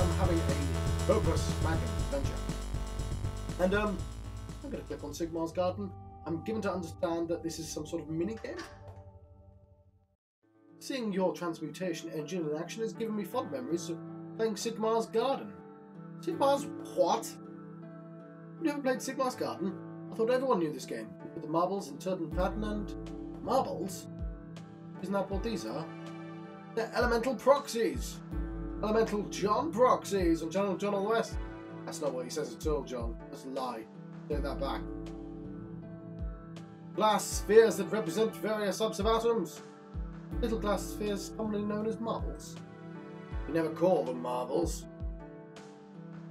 I'm having a Opus Magnum adventure. And I'm going to click on Sigmar's Garden. I'm given to understand that this is some sort of mini-game. Seeing your transmutation engine in action has given me fond memories of playing Sigmar's Garden. Sigmar's what? You never played Sigmar's Garden? I thought everyone knew this game. With the marbles in certain pattern and... Marbles? Isn't that what these are? They're elemental proxies! Elemental John proxies on Channel John on the West. That's not what he says at all, John. That's a lie. Take that back. Glass spheres that represent various subs of atoms. Little glass spheres commonly known as marbles. You never call them marbles.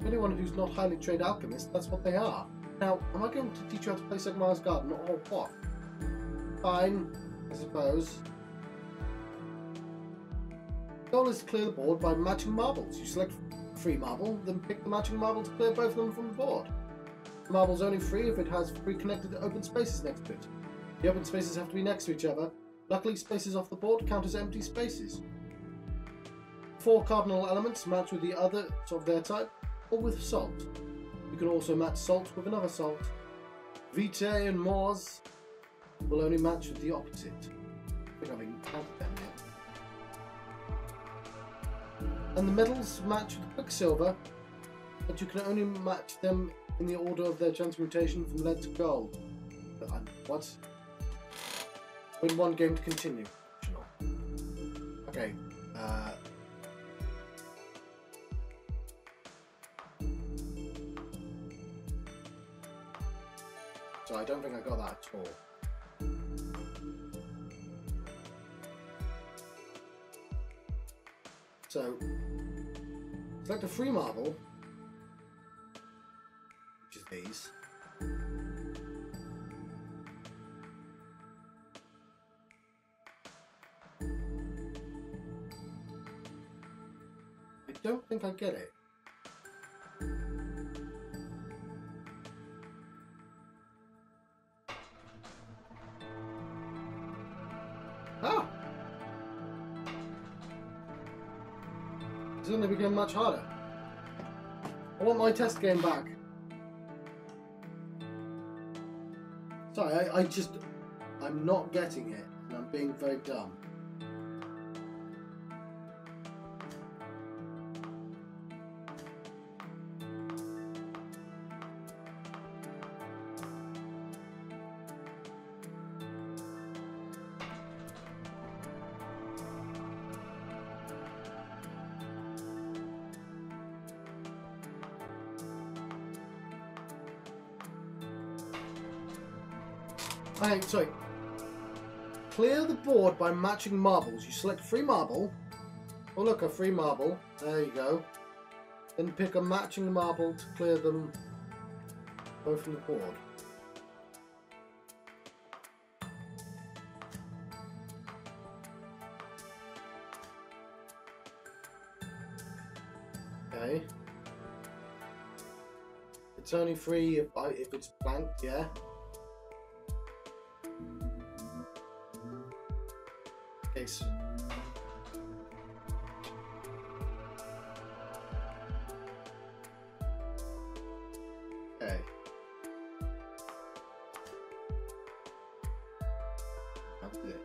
Anyone who's not highly trained alchemist, that's what they are. Now, am I going to teach you how to play Sigmar's Garden or what? Fine, I suppose. The goal is to clear the board by matching marbles. You select a free marble, then pick the matching marble to clear both of them from the board. The marble's only free if it has pre-connected open spaces next to it. The open spaces have to be next to each other. Luckily, spaces off the board count as empty spaces. 4 cardinal elements match with the other of their type, or with salt. You can also match salt with another salt. Vitae and Mors will only match with the opposite. I think I've even counted them yet. And the metals match with Quicksilver, but you can only match them in the order of their transmutation from lead to gold. What? Win 1 game to continue. Okay. So I don't think I got that at all. So, select a free marble, which is these. I don't think I get it. Ah! It's going to become much harder. I want my test game back. Sorry, I'm not getting it, and I'm being very dumb. Hey, sorry. Clear the board by matching marbles. You select a free marble. Oh look, a free marble. There you go. Then pick a matching marble to clear them both from the board. Okay. It's only free if it's blanked, yeah. Case. Okay. That's it.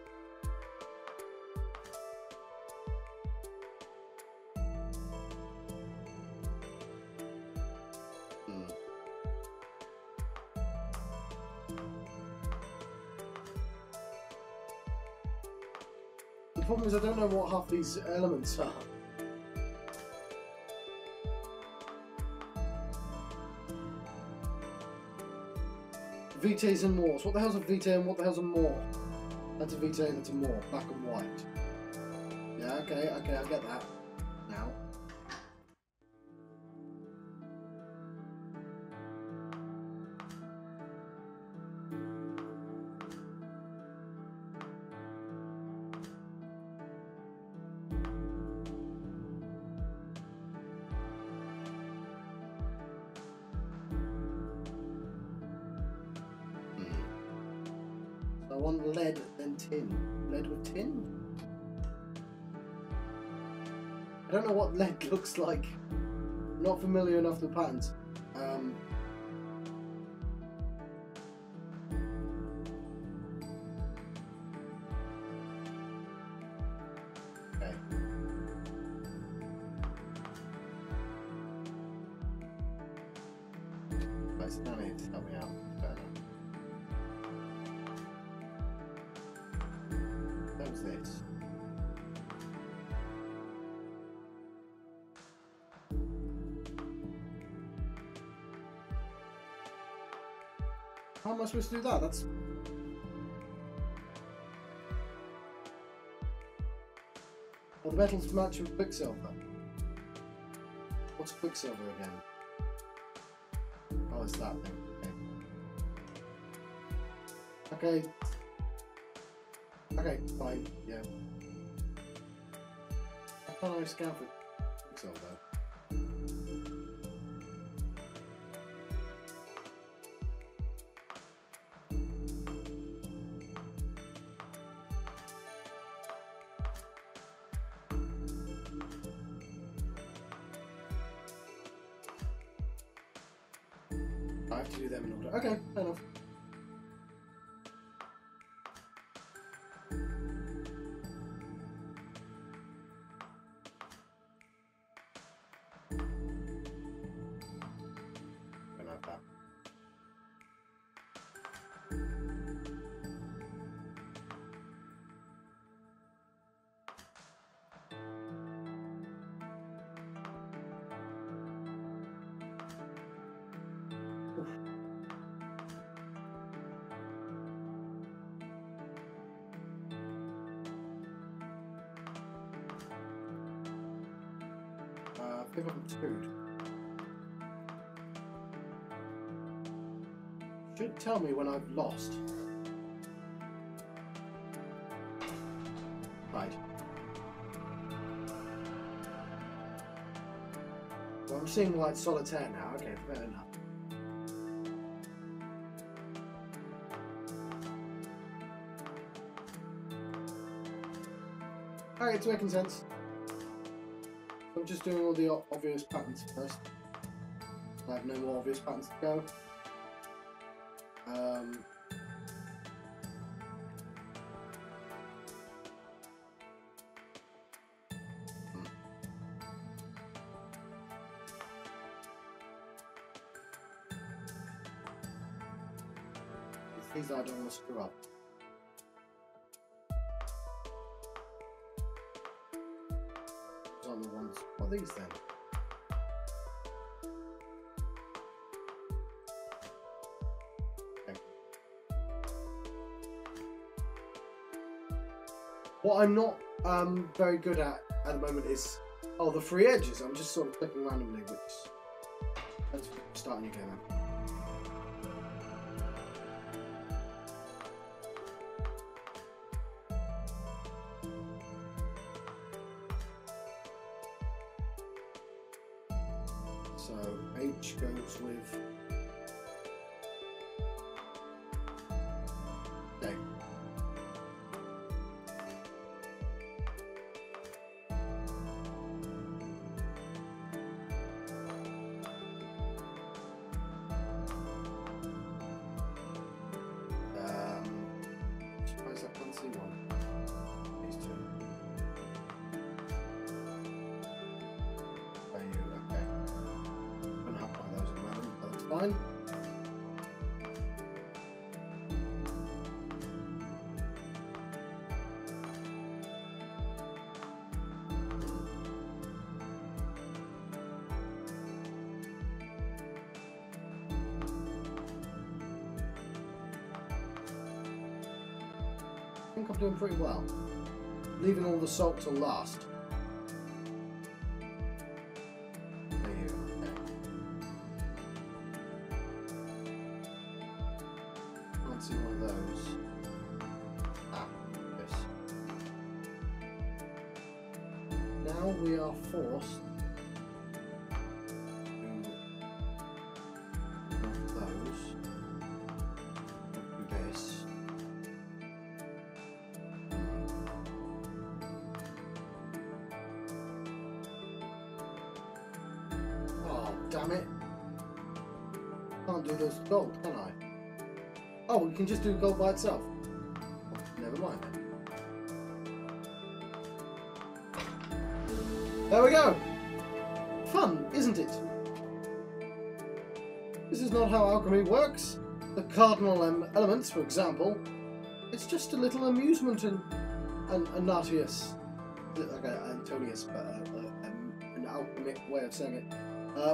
The problem is I don't know what half these elements are. Vitaes and Mors. What the hell's a Vitae and what the hell's a Mor? That's a Vitae, that's a Mor. Black and white. Yeah, okay, I get that. Now. I want lead and tin. Lead with tin? I don't know what lead looks like. not familiar enough with the patterns. Okay. That's not need to help me out. That was this. How am I supposed to do that? That's... Well, the metals match with Quicksilver. What's Quicksilver again? Oh, it's that thing. Okay. Okay, fine, yeah. How can I scan for Quicksilver? I have to do them in order. Okay, fair enough. Don't have that. Pick up food. Should tell me when I've lost. Right. Well, I'm seeing like solitaire now. Okay, fair enough. Alright, it's making sense. I'm just doing all the obvious patterns first. I have no more obvious patterns to go. These I don't want to screw up. On the ones. What are these then? Okay. What I'm not very good at the moment is the free edges. I'm just sort of clicking randomly, which let's start a new game then. So H goes with okay. Suppose I can't see one. These two. Fine. I think I'm doing pretty well. Leaving all the salt till last. See one of those. Ah, yes. Now we are forced to do those. Do this. Oh, damn it. Can't do those gold, can I? Oh, we can just do gold by itself. Never mind then. There we go! Fun, isn't it? This is not how alchemy works. The cardinal elements, for example, it's just a little amusement and Anatius. Like Antonius, but an alchemic way of saying it.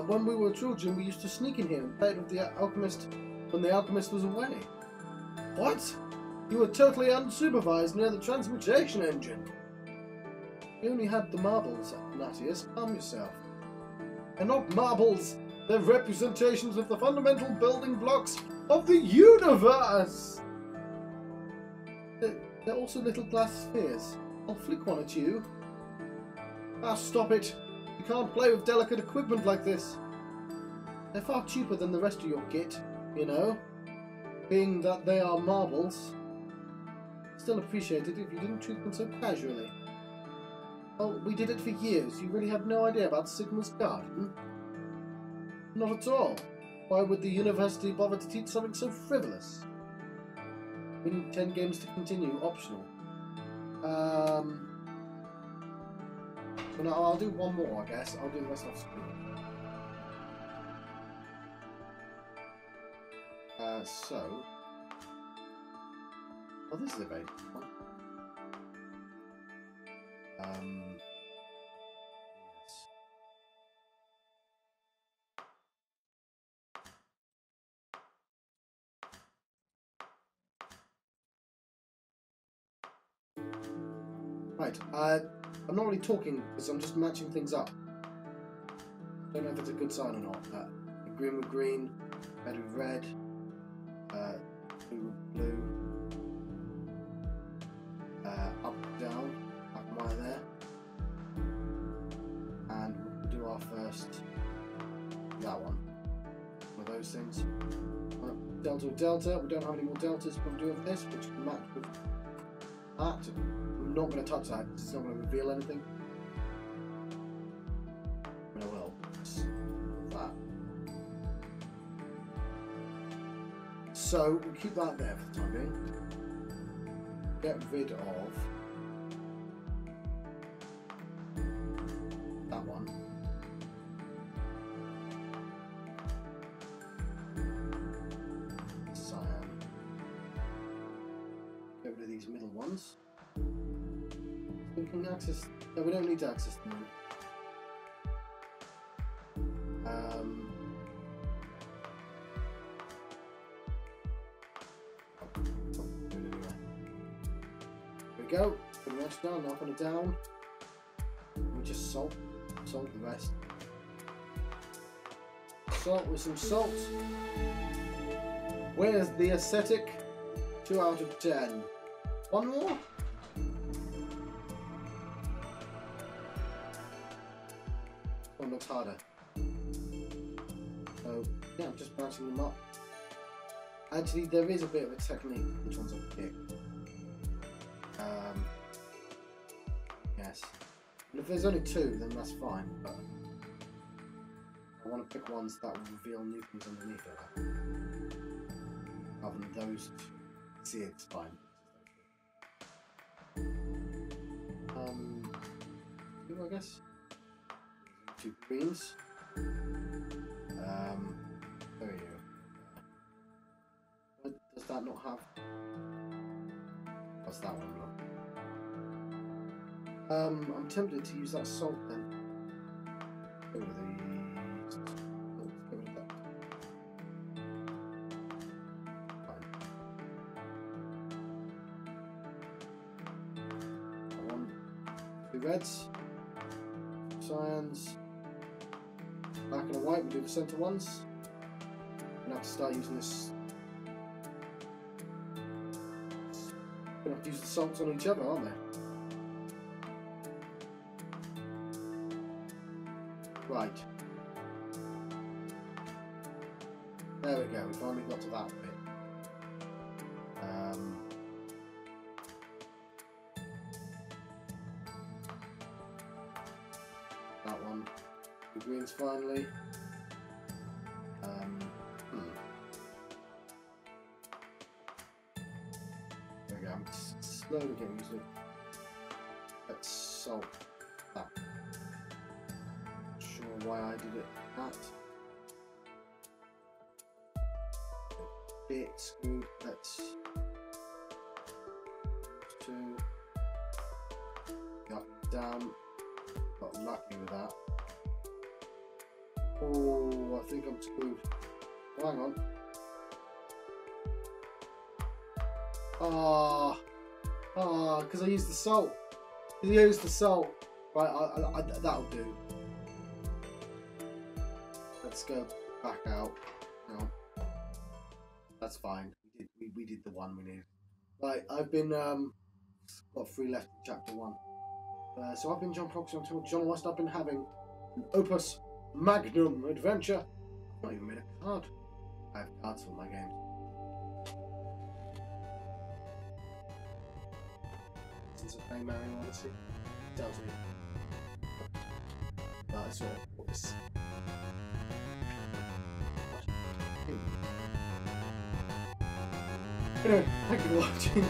When we were children, we used to sneak in here and play with the alchemist when the alchemist was away. What? You were totally unsupervised near the transmutation engine. You only had the marbles, Anatius. Calm yourself. They're not marbles. They're representations of the fundamental building blocks of the universe. They're also little glass spheres. I'll flick one at you. Ah, stop it. You can't play with delicate equipment like this. They're far cheaper than the rest of your kit, you know. Being that they are marbles. Still appreciate it if you didn't treat them so casually. Well, we did it for years. You really have no idea about Sigmar's garden? Not at all. Why would the university bother to teach something so frivolous? We need 10 games to continue, optional. So now I'll do one more, I guess. I'll do the rest off screen. Oh, this is a very good one. Yes. Right, I'm not really talking because I'm just matching things up. Don't know if it's a good sign or not. Green with green, red with red, blue with blue, up and down, up and right there. And we'll do our first, that one. One of those things. Delta with delta, we don't have any more deltas, but we'll do with this, which can match with that. I'm not going to touch that because it's not going to reveal anything. But I will. That. So we'll keep that there for the time being. Get rid of that one. Cyan. Get rid of these middle ones. We can access. No, we don't need to access them. There we go. Put the rest down. Now put it down. We just salt the rest. Salt with some salt. Where's the aesthetic? 2 out of 10. One more. One looks harder. So yeah, I'm just bouncing them up. Actually, there is a bit of a technique. Which ones I'll pick? Yes. And if there's only 2, then that's fine. But I want to pick ones that will reveal new things underneath it. Rather than those. See, it's fine. 2, I guess. 2 greens. There we go. What does that not have? What's that one look? I'm tempted to use that salt then. Get rid of these. Get rid of that. Fine. One, 2 reds. Cyans. Black and a white, we do the centre ones. I'm gonna have to start using this. Gonna have to use the salts on each other, aren't they? Right. There we go, we finally got to that bit. That one. The greens finally. I'm slowly getting used to it. Let's salt that. Not sure why I did it like that. Bit screwed. Let's two. Up, down. Got lucky with that. Oh, I think I'm screwed. Oh, hang on. Because I used the salt. Right, that'll do. Let's go back out. No. That's fine. We did the one we needed. Right, I've been got 3 left in chapter 1. So I've been John Proxy until John West. I've been having an Opus Magnum adventure. I've not even made a card. I have cards for my games. Since a Fame Marrying Odyssey tells me that I saw this. Anyway, thank you for watching.